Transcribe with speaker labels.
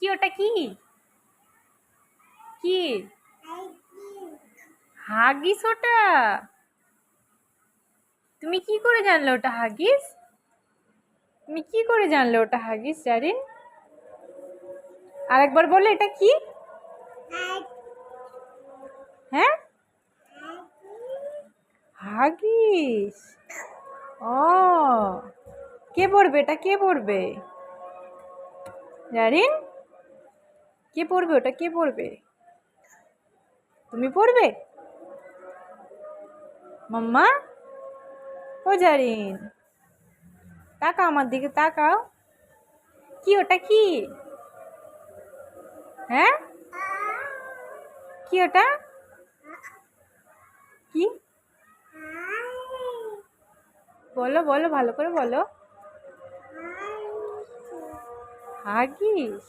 Speaker 1: কি ওটা কি? কি হাগিস ওটা? তুমি কি করে জানলে ওটা হাগিস? তুমি কি করে জানলে ওটা হাগিস জারিন? আরেকবার বলো এটা কি? হ্যাঁ, হাগিস। ও, কে পড়বে এটা? কে পড়বে জারিন? কে পড়বে ওটা? কে পড়বে? তুমি পড়বে? মাম্মা? ও জারিন, তাকাও আমার দিকে, তাকাও। কি ওটা কি? হ্যাঁ, কি ওটা? কি বলো, বলো ভালো করে বলো। হাগিস।